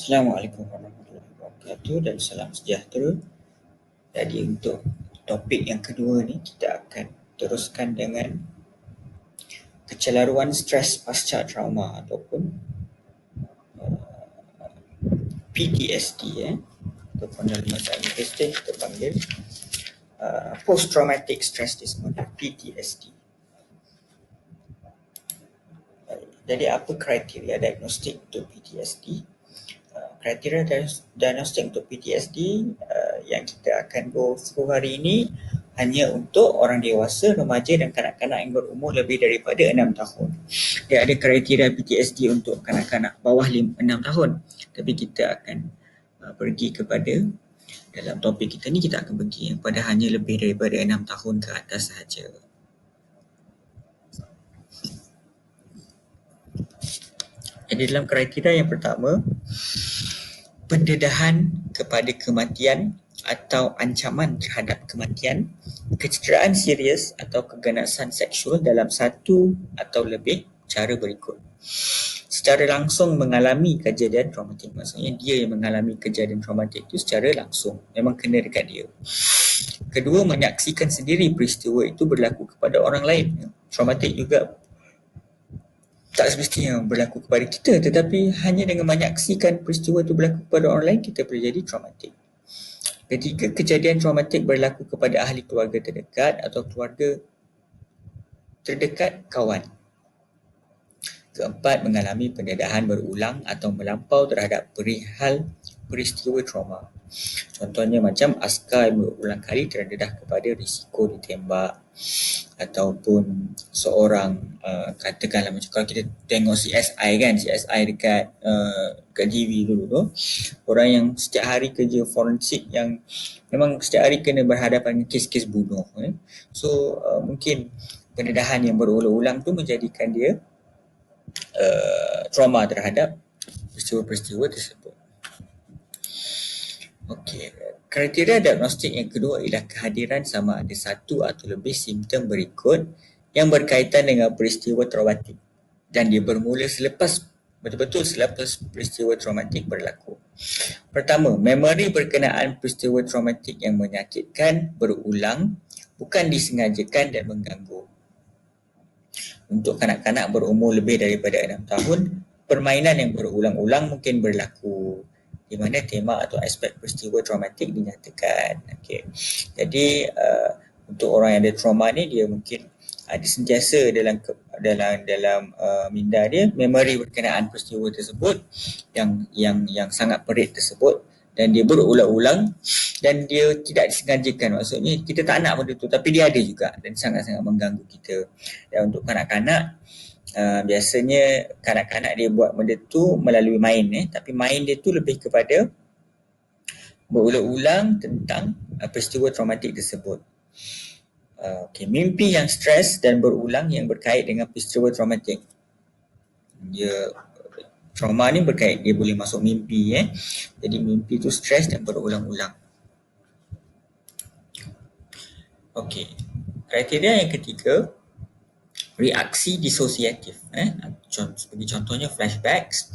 Assalamualaikum warahmatullahi wabarakatuh dan salam sejahtera. Jadi untuk topik yang kedua ni kita akan teruskan dengan kecelaruan stres pasca trauma ataupun PTSD ataupun dalam bahasa Inggeris kita panggil post traumatic stress disorder PTSD. Jadi apa kriteria diagnostik untuk PTSD? Kriteria diagnostik untuk PTSD yang kita akan go through hari ini hanya untuk orang dewasa, remaja dan kanak-kanak yang berumur lebih daripada 6 tahun. Dia ada kriteria PTSD untuk kanak-kanak bawah 6 tahun. Tapi kita akan pergi kepada, dalam topik kita ni kita akan pergi kepada hanya lebih daripada 6 tahun ke atas sahaja. Jadi dalam kriteria yang pertama, pendedahan kepada kematian atau ancaman terhadap kematian, kecederaan serius atau keganasan seksual dalam satu atau lebih cara berikut. Secara langsung mengalami kejadian traumatik, maksudnya dia yang mengalami kejadian traumatik itu secara langsung, memang kena dekat dia. Kedua, menyaksikan sendiri peristiwa itu berlaku kepada orang lain. Traumatik juga tak semestinya berlaku kepada kita, tetapi hanya dengan menyaksikan peristiwa itu berlaku kepada orang lain, kita boleh jadi traumatik. Ketiga, kejadian traumatik berlaku kepada ahli keluarga terdekat atau keluarga terdekat kawan. Keempat, mengalami pendedahan berulang atau melampau terhadap perihal peristiwa trauma. Contohnya macam askar yang berulang kali terdedah kepada risiko ditembak, ataupun seorang katakanlah macam kalau kita tengok CSI kan, CSI dekat TV dulu tu, orang yang setiap hari kerja forensik yang memang setiap hari kena berhadapan dengan kes-kes bunuh so mungkin pendedahan yang berulang-ulang tu menjadikan dia trauma terhadap peristiwa-peristiwa tersebut. Okey, kriteria diagnostik yang kedua ialah kehadiran sama ada satu atau lebih simptom berikut yang berkaitan dengan peristiwa traumatik dan dia bermula betul-betul selepas peristiwa traumatik berlaku. Pertama, memori berkenaan peristiwa traumatik yang menyakitkan berulang, bukan disengajakan dan mengganggu. Untuk kanak-kanak berumur lebih daripada 6 tahun, permainan yang berulang-ulang mungkin berlaku di mana tema atau aspek peristiwa traumatik dinyatakan. Okay. Jadi untuk orang yang ada trauma ni, dia mungkin ada sentiasa dalam minda dia memori berkenaan peristiwa tersebut yang sangat perit tersebut, dan dia berulang-ulang dan dia tidak disengajakan. Maksudnya kita tak nak benda tu tapi dia ada juga dan sangat-sangat mengganggu kita. Dan untuk kanak-kanak, biasanya kanak-kanak dia buat benda tu melalui main tapi main dia tu lebih kepada berulang-ulang tentang peristiwa traumatik tersebut. Mimpi yang stres dan berulang yang berkait dengan peristiwa traumatik. Trauma ni berkait, dia boleh masuk mimpi Jadi mimpi tu stres dan berulang-ulang. Okey. Kriteria yang ketiga, reaksi disosiatif. Sebagai contohnya flashbacks,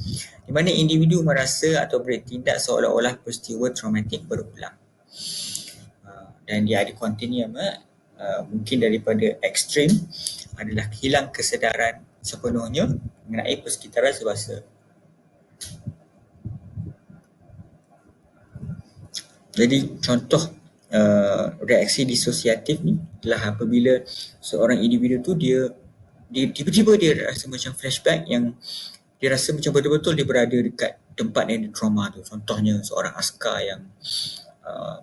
di mana individu merasa atau bertindak seolah-olah peristiwa traumatik berulang. Dan dia ada kontinuum, mungkin daripada ekstrim adalah hilang kesedaran sepenuhnya mengenai persekitaran semasa. Jadi contoh reaksi disosiatif ni adalah apabila seorang individu tu dia tiba-tiba dia rasa macam flashback, yang dia rasa macam betul-betul dia berada dekat tempat yang ada trauma tu. Contohnya seorang askar yang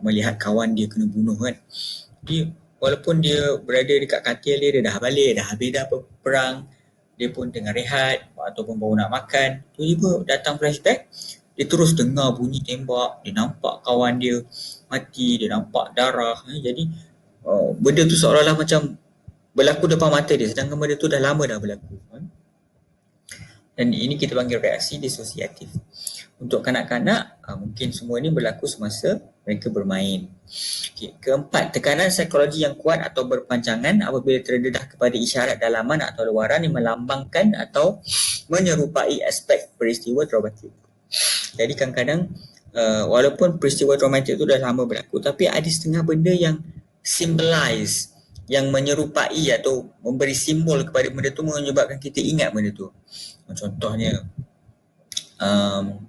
melihat kawan dia kena bunuh kan. Dia walaupun dia berada dekat katil dia dah balik, dah habis dah perang, dia pun tengah rehat ataupun baru nak makan, tiba-tiba datang flashback, dia terus dengar bunyi tembak, dia nampak kawan dia mati, dia nampak darah. Jadi benda tu seolah-olah macam berlaku depan mata dia, sedangkan benda tu dah lama dah berlaku. Dan ini kita panggil reaksi disosiatif. Untuk kanak-kanak, mungkin semua ini berlaku semasa mereka bermain. Keempat, tekanan psikologi yang kuat atau berpanjangan apabila terdedah kepada isyarat dalaman atau luaran yang melambangkan atau menyerupai aspek peristiwa traumatik. Jadi kadang-kadang walaupun peristiwa traumatik tu dah lama berlaku, tapi ada setengah benda yang symbolize, yang menyerupai atau memberi simbol kepada benda tu, menyebabkan kita ingat benda tu. Contohnya um,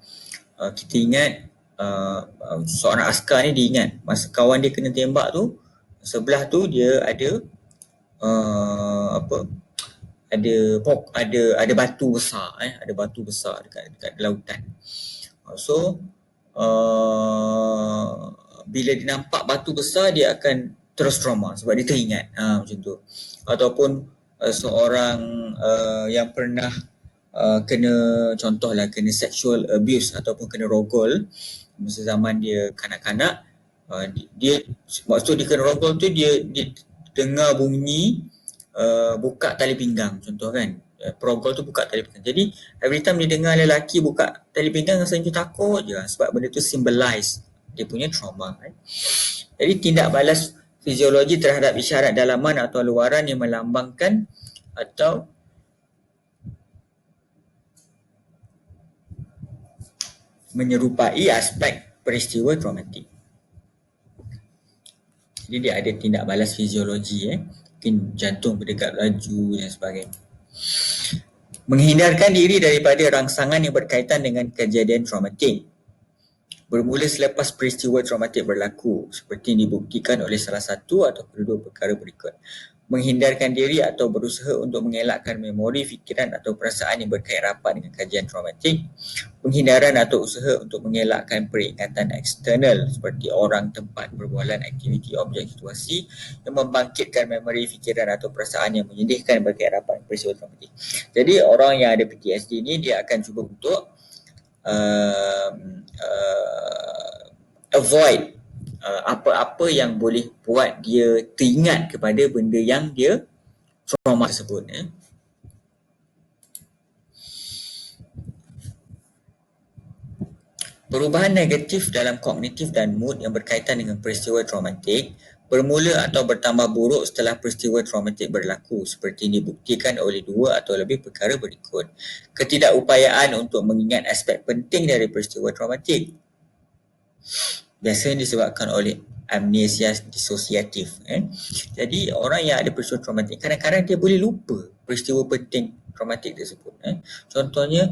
kita ingat seorang askar ni, dia ingat masa kawan dia kena tembak tu, sebelah tu dia ada apa, ada batu besar, ada batu besar dekat lautan. So bila dia nampak batu besar, dia akan terus trauma sebab dia teringat macam tu. Ataupun seorang yang pernah kena, contohlah kena sexual abuse ataupun kena rogol masa zaman dia kanak-kanak, dia waktu dia kena rogol tu, dia dengar bunyi buka tali pinggang, contoh kan, perogol tu buka tali pinggang. Jadi every time dia dengar lelaki buka tali pinggang, rasanya dia takut je sebab benda tu symbolize dia punya trauma kan. Jadi tindak balas fiziologi terhadap isyarat dalaman atau luaran yang melambangkan atau menyerupai aspek peristiwa traumatik. Jadi dia ada tindak balas fiziologi, mungkin jantung berdetak laju dan sebagainya. Menghindarkan diri daripada rangsangan yang berkaitan dengan kejadian traumatik. Bermula selepas peristiwa traumatik berlaku, seperti dibuktikan oleh salah satu atau kedua perkara berikut. Menghindarkan diri atau berusaha untuk mengelakkan memori, fikiran atau perasaan yang berkait rapat dengan kajian traumatik. Penghindaran atau usaha untuk mengelakkan peringatan eksternal seperti orang, tempat, perbualan, aktiviti, objek, situasi yang membangkitkan memori, fikiran atau perasaan yang menyedihkan berkait rapat dengan peristiwa traumatik. Jadi orang yang ada PTSD ni, dia akan cuba untuk avoid apa-apa yang boleh buat dia teringat kepada benda yang dia trauma tersebut. Perubahan negatif dalam kognitif dan mood yang berkaitan dengan peristiwa traumatik bermula atau bertambah buruk setelah peristiwa traumatik berlaku, seperti dibuktikan oleh dua atau lebih perkara berikut. Ketidakupayaan untuk mengingat aspek penting dari peristiwa traumatik, biasanya disebabkan oleh amnesia disosiatif. Jadi orang yang ada peristiwa traumatik, kadang-kadang dia boleh lupa peristiwa penting traumatik tersebut. Contohnya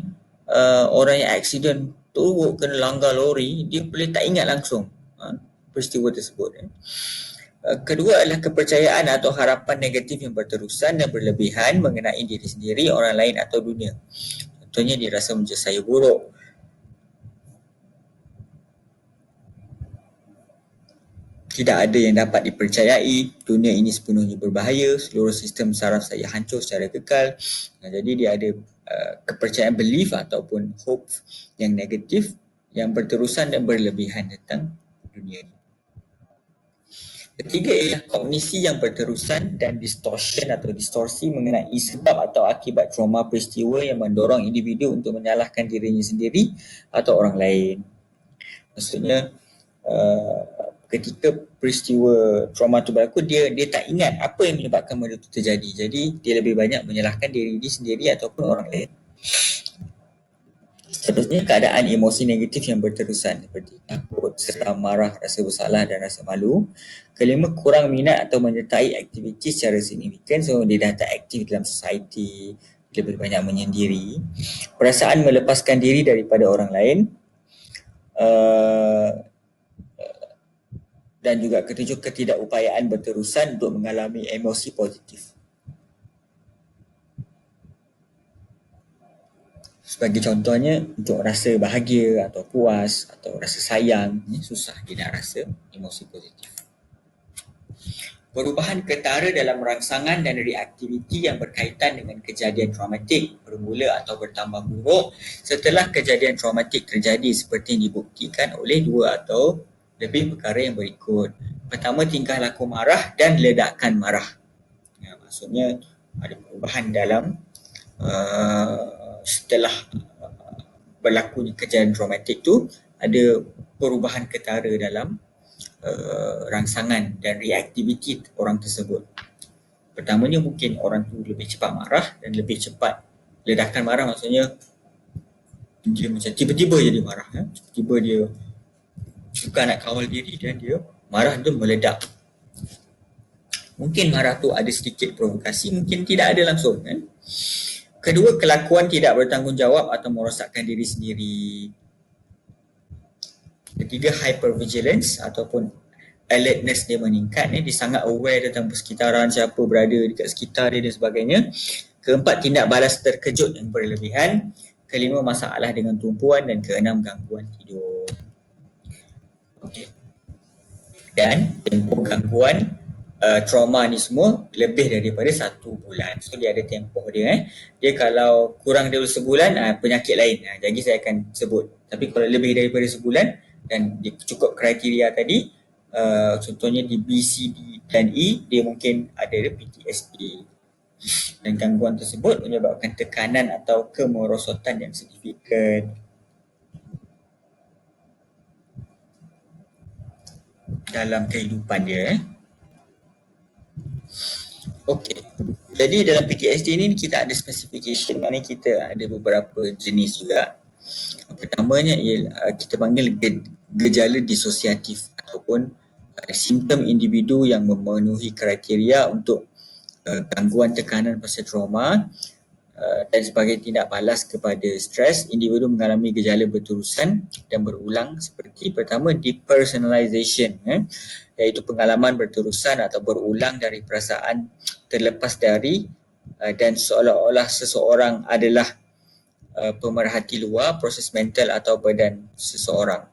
orang yang aksiden teruk kena langgar lori, dia boleh tak ingat langsung peristiwa tersebut. Kedua adalah kepercayaan atau harapan negatif yang berterusan dan berlebihan mengenai diri sendiri, orang lain atau dunia. Contohnya dia rasa macam saya buruk, tidak ada yang dapat dipercayai, dunia ini sepenuhnya berbahaya, seluruh sistem saraf saya hancur secara kekal. Jadi dia ada kepercayaan, belief ataupun hope yang negatif, yang berterusan dan berlebihan tentang dunia ini. Ketiga ialah kognisi yang berterusan dan distortion atau distorsi mengenai sebab atau akibat trauma peristiwa yang mendorong individu untuk menyalahkan dirinya sendiri atau orang lain. Maksudnya ketika peristiwa trauma itu berlaku, dia tak ingat apa yang menyebabkan benda itu terjadi. Jadi dia lebih banyak menyalahkan diri dia sendiri ataupun orang lain. Seterusnya, keadaan emosi negatif yang berterusan seperti takut, serta marah, rasa bersalah dan rasa malu. Kelima, kurang minat atau menyertai aktiviti secara signifikan. So dia dah tak aktif dalam society, lebih banyak menyendiri. Perasaan melepaskan diri daripada orang lain. Dan juga ketujuh, ketidakupayaan berterusan untuk mengalami emosi positif. Sebagai contohnya, untuk rasa bahagia atau puas atau rasa sayang, susah dia nak rasa emosi positif. Perubahan ketara dalam rangsangan dan reaktiviti yang berkaitan dengan kejadian traumatik bermula atau bertambah buruk setelah kejadian traumatik terjadi, seperti yang dibuktikan oleh dua atau lebih perkara yang berikut. Pertama, tingkah laku marah dan ledakan marah. Maksudnya ada perubahan dalam setelah berlakunya kejadian traumatik tu, ada perubahan ketara dalam rangsangan dan reaktiviti orang tersebut. Pertamanya mungkin orang tu lebih cepat marah dan lebih cepat ledakan marah, maksudnya Dia macam tiba-tiba jadi marah. Tiba-tiba dia suka nak kawal diri dan dia marah tu meledak. Mungkin marah tu ada sedikit provokasi, mungkin tidak ada langsung kan. Kedua, kelakuan tidak bertanggungjawab atau merosakkan diri sendiri. Ketiga, hypervigilance ataupun alertness dia meningkat. Dia sangat aware tentang persekitaran, siapa berada dekat sekitar dia dan sebagainya. Keempat, tindak balas terkejut yang berlebihan. Kelima, masalah dengan tumpuan. Dan keenam, gangguan tidur. Okey. Dan tempoh gangguan trauma ni semua lebih daripada 1 bulan. So dia ada tempoh dia. Dia kalau kurang daripada sebulan, penyakit lain. Jadi saya akan sebut. Tapi kalau lebih daripada sebulan dan dia cukup kriteria tadi, contohnya di B, C, D dan E, dia mungkin ada PTSD. Dan gangguan tersebut menyebabkan tekanan atau kemerosotan yang signifikan dalam kehidupan dia. Okey. Jadi dalam PTSD ni kita ada specification, maknanya kita ada beberapa jenis juga. Pertamanya ialah kita panggil gejala disosiatif ataupun simptom individu yang memenuhi kriteria untuk gangguan tekanan pasal trauma dan sebagai tindak balas kepada stres. Individu mengalami gejala berterusan dan berulang seperti pertama depersonalization, iaitu pengalaman berterusan atau berulang dari perasaan terlepas dari dan seolah-olah seseorang adalah pemerhati luar proses mental atau badan seseorang.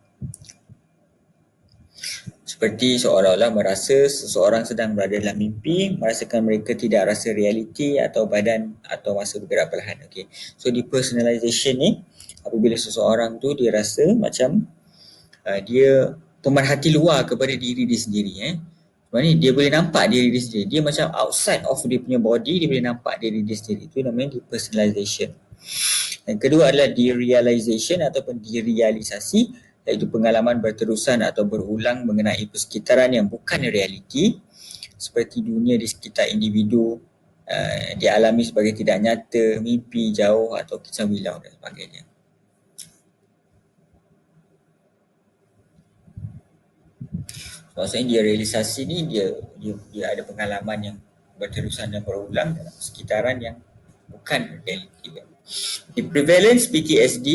Seperti seolah-olah merasa seseorang sedang berada dalam mimpi, merasakan mereka tidak rasa realiti atau badan atau masa bergerak perlahan. Okay. So depersonalization ni apabila seseorang tu dia rasa macam dia pemerhati luar kepada diri dia sendiri. Maksudnya dia boleh nampak diri dia sendiri. Dia macam outside of dia punya body, dia boleh nampak diri dia sendiri. Itu namanya depersonalization. Dan kedua adalah derealization ataupun derealisasi, iaitu pengalaman berterusan atau berulang mengenai persekitaran yang bukan realiti seperti dunia di sekitar individu dialami sebagai tidak nyata, mimpi jauh atau kisah bilau dan sebagainya. Maksudnya derealisasi ni dia ada pengalaman yang berterusan dan berulang dalam sekitaran yang bukan realiti. Di prevalence PTSD,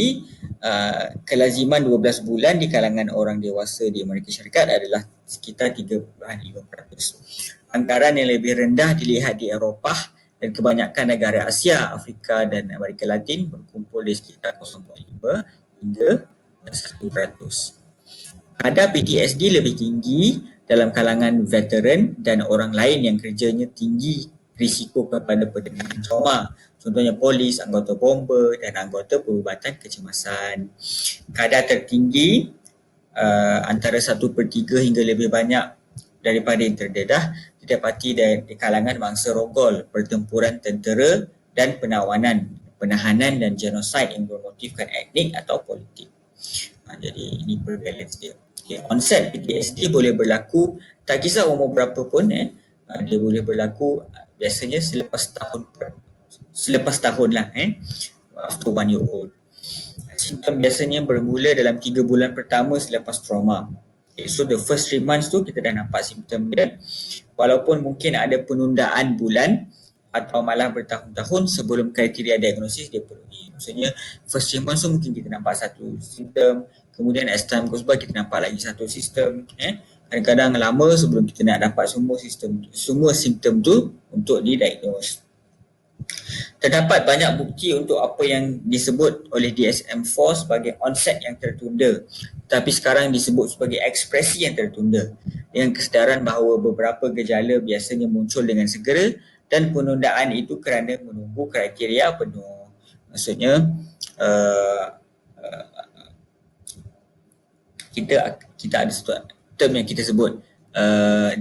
kelaziman 12 bulan di kalangan orang dewasa di Amerika Syarikat adalah sekitar 3.5%. Anggaran yang lebih rendah dilihat di Eropah dan kebanyakan negara Asia, Afrika dan Amerika Latin berkumpul di sekitar 0.5 hingga 1%. Kadar PTSD lebih tinggi dalam kalangan veteran dan orang lain yang kerjanya tinggi risiko kepada penderaan trauma. Contohnya polis, anggota bomba dan anggota perubatan kecemasan. Kadar tertinggi antara 1/3 hingga lebih banyak daripada yang terdedah didapati di kalangan mangsa rogol, pertempuran tentera dan penahanan dan genosid yang bermotifkan etnik atau politik. Jadi ini prevalence dia. Okay. Onset PTSD boleh berlaku tak kisah umur berapa pun. Dia boleh berlaku biasanya selepas tahun lah. After 1 year old. Simptom biasanya bermula dalam 3 bulan pertama selepas trauma. Okay, so the first 3 months tu kita dah nampak simptom dia. Walaupun mungkin ada penundaan bulan atau malah bertahun-tahun sebelum kriteria diagnosis dia penuhi. Maksudnya first 3 months tu mungkin kita nampak satu simptom, kemudian as time goes by kita nampak lagi satu sistem. Kadang-kadang lama sebelum kita nak dapat semua simptom tu untuk didiagnose. Terdapat banyak bukti untuk apa yang disebut oleh DSM-4 sebagai onset yang tertunda, tapi sekarang disebut sebagai ekspresi yang tertunda, dengan kesedaran bahawa beberapa gejala biasanya muncul dengan segera dan penundaan itu kerana menunggu kriteria penuh. Maksudnya kita ada satu term yang kita sebut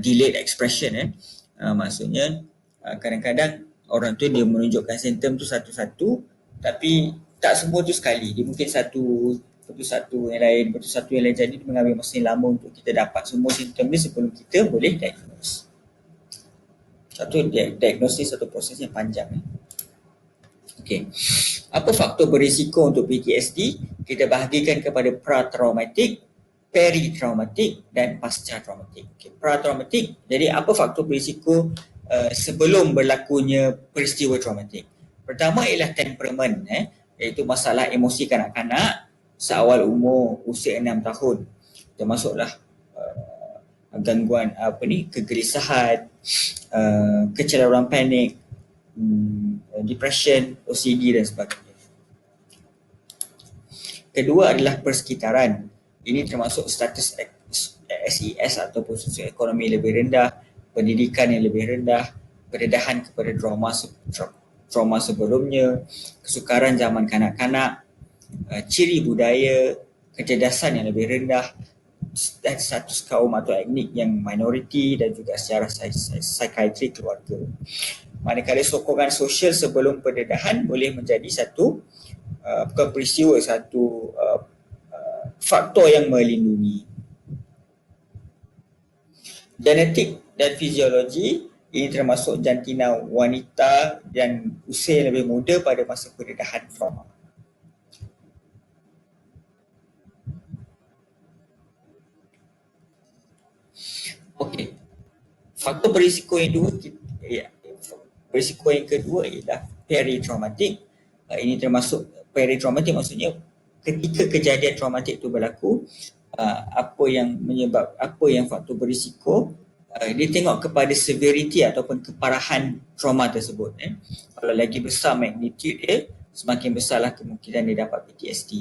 delayed expression. Maksudnya kadang-kadang orang tu dia menunjukkan simptom tu satu-satu tapi tak semua tu sekali. Dia mungkin satu yang lain, satu yang lain, jadi dia mengambil masa yang lama untuk kita dapat semua simptom ni sebelum kita boleh diagnose. Satu diagnosis satu proses yang panjang. Okay. Apa faktor berisiko untuk PTSD? Kita bahagikan kepada pra-traumatik, peri-traumatik dan pasca-traumatik. Okay. Pra-traumatik, jadi apa faktor berisiko sebelum berlakunya peristiwa traumatik? Pertama ialah temperamen, iaitu masalah emosi kanak-kanak seawal umur usia 6 tahun. Termasuklah gangguan kegelisahan, kecelaruan panik, depression, OCD dan sebagainya. Kedua adalah persekitaran. Ini termasuk status SES ataupun sosioekonomi lebih rendah, pendidikan yang lebih rendah, pendedahan kepada trauma sebelumnya, kesukaran zaman kanak-kanak, ciri budaya, kecerdasan yang lebih rendah, dan status kaum atau etnik yang minoriti dan juga secara psikiatri keluarga. Manakala sokongan sosial sebelum pendedahan boleh menjadi satu peristiwa, satu faktor yang melindungi. Genetik dan fiziologi ini termasuk jantina wanita dan usia yang lebih muda pada masa pendedahan trauma. Okey. Faktor berisiko yang kedua ialah peri-traumatik. Ini termasuk peri-traumatik, maksudnya ketika kejadian traumatik itu berlaku, apa yang faktor berisiko, dia tengok kepada severity ataupun keparahan trauma tersebut. Kalau lagi besar magnitude dia, semakin besarlah kemungkinan dia dapat PTSD.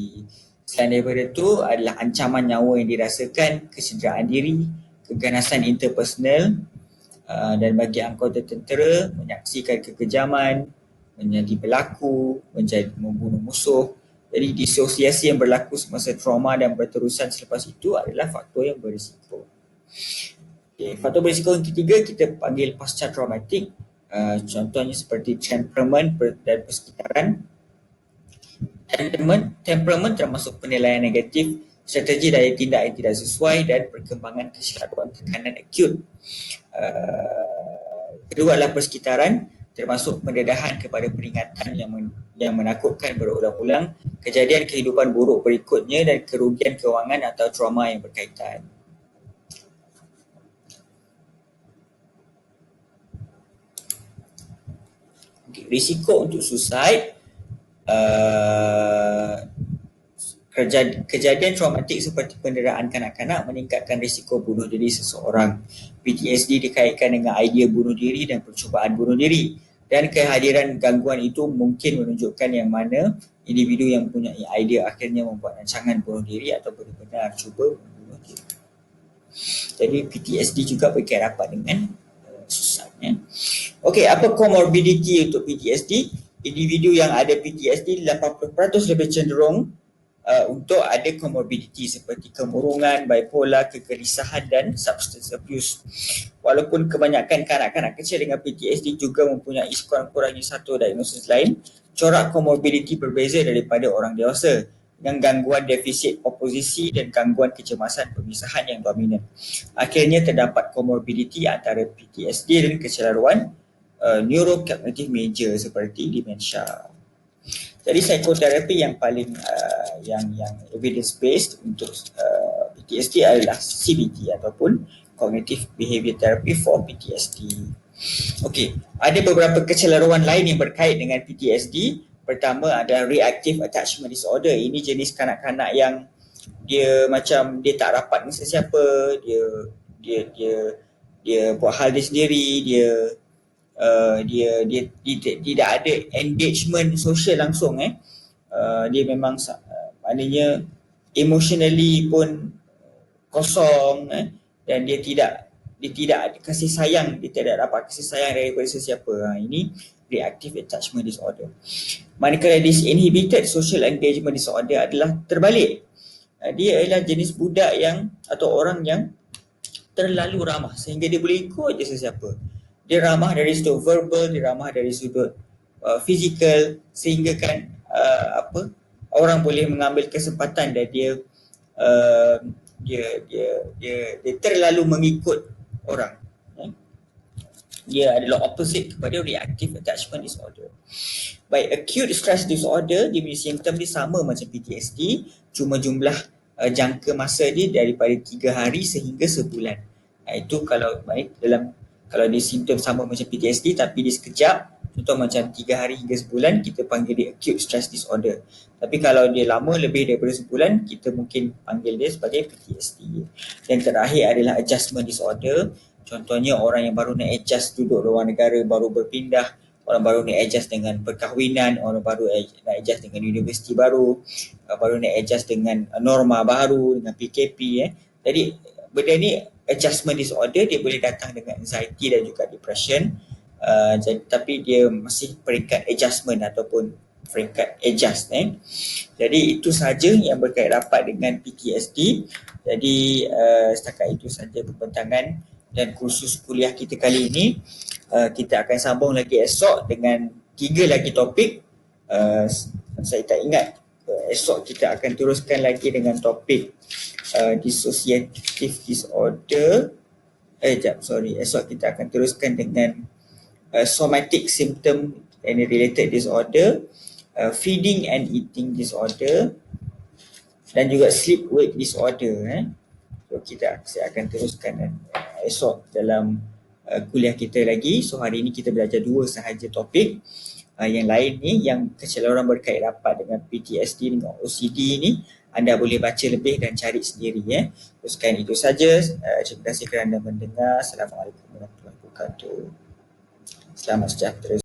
Selain daripada itu adalah ancaman nyawa yang dirasakan, kecederaan diri, keganasan interpersonal, dan bagi anggota tentera menyaksikan kekejaman, menjadi pelaku, menjadi membunuh musuh. Jadi disosiasi yang berlaku semasa trauma dan berterusan selepas itu adalah faktor yang berisiko. Okay. Faktor berisiko yang ketiga kita panggil pasca traumatik. Contohnya seperti temperament dan persekitaran. Temperament termasuk penilaian negatif, strategi daya tindak yang tidak sesuai dan perkembangan kesihatan tekanan akut. Kedua adalah persekitaran, termasuk pendedahan kepada peringatan yang menakutkan berulang-ulang, kejadian kehidupan buruk berikutnya dan kerugian kewangan atau trauma yang berkaitan. Okay, risiko untuk suicide, kejadian traumatik seperti penderaan kanak-kanak meningkatkan risiko bunuh diri seseorang. PTSD dikaitkan dengan idea bunuh diri dan percubaan bunuh diri. Dan kehadiran gangguan itu mungkin menunjukkan yang mana individu yang mempunyai idea akhirnya membuat rancangan bunuh diri atau benar-benar cuba bunuh diri. Jadi PTSD juga berkait rapat dengan suicide. Okey, apa comorbidity untuk PTSD? Individu yang ada PTSD 80% lebih cenderung untuk ada comorbidity seperti kemurungan, bipolar, kegelisahan dan substance abuse. Walaupun kebanyakan kanak-kanak kecil dengan PTSD juga mempunyai sekurang-kurangnya satu diagnosis lain, corak comorbidity berbeza daripada orang dewasa dengan gangguan defisit oposisi dan gangguan kecemasan pemisahan yang dominan. Akhirnya terdapat comorbidity antara PTSD dan kecelaruan neurocognitive major seperti dementia. Jadi psikoterapi yang paling yang evidence based untuk PTSD adalah CBT ataupun Cognitive Behavior Therapy for PTSD. Okey, ada beberapa kecelaruan lain yang berkait dengan PTSD. Pertama adalah reactive attachment disorder. Ini jenis kanak-kanak yang dia macam dia tak rapat dengan sesiapa, dia buat hal dia sendiri, dia tidak ada engagement sosial langsung. Dia memang maknanya emotionally pun kosong, dan dia tidak ada kasih sayang, dia tidak dapat kasih sayang daripada sesiapa. Ini reactive attachment disorder. Manakala disinhibited social engagement disorder adalah terbalik. Dia adalah jenis budak yang atau orang yang terlalu ramah sehingga dia boleh ikut je sesiapa. Dia ramah dari sudut verbal, dia ramah dari sudut fizikal, sehingga kan orang boleh mengambil kesempatan dan dia terlalu mengikut orang. Dia adalah opposite kepada reactive attachment disorder. Baik, acute stress disorder, dia punya simptom dia sama macam PTSD, cuma jumlah jangka masa dia daripada 3 hari sehingga sebulan. Itu kalau baik dalam, kalau dia simptom sama macam PTSD tapi dia sekejap, contoh macam 3 hari hingga sebulan, kita panggil dia acute stress disorder. Tapi kalau dia lama lebih daripada sebulan, kita mungkin panggil dia sebagai PTSD. Dan terakhir adalah adjustment disorder. Contohnya orang yang baru nak adjust duduk luar negara, baru berpindah, orang baru nak adjust dengan perkahwinan, orang baru nak adjust dengan universiti baru, baru nak adjust dengan norma baru, dengan PKP. Jadi benda ni adjustment disorder, dia boleh datang dengan anxiety dan juga depression. Tapi dia masih peringkat adjustment ataupun peringkat adjust. Jadi itu sahaja yang berkait rapat dengan PTSD. Jadi setakat itu sahaja pembentangan dan kursus kuliah kita kali ini. Kita akan sambung lagi esok dengan 3 lagi topik. Saya tak ingat. Esok kita akan teruskan lagi dengan topik dissociative disorder. Esok kita akan teruskan dengan somatic symptom and related disorder, feeding and eating disorder, dan juga sleep wake disorder. So saya akan teruskan esok dalam kuliah kita lagi. So hari ini kita belajar 2 sahaja topik. Yang lain ni yang keseluruhan berkait rapat dengan PTSD dengan OCD ni, anda boleh baca lebih dan cari sendiri. Teruskan itu saja. Terima kasih kerana mendengar. Assalamualaikum warahmatullahi wabarakatuh. Selamat sejahtera.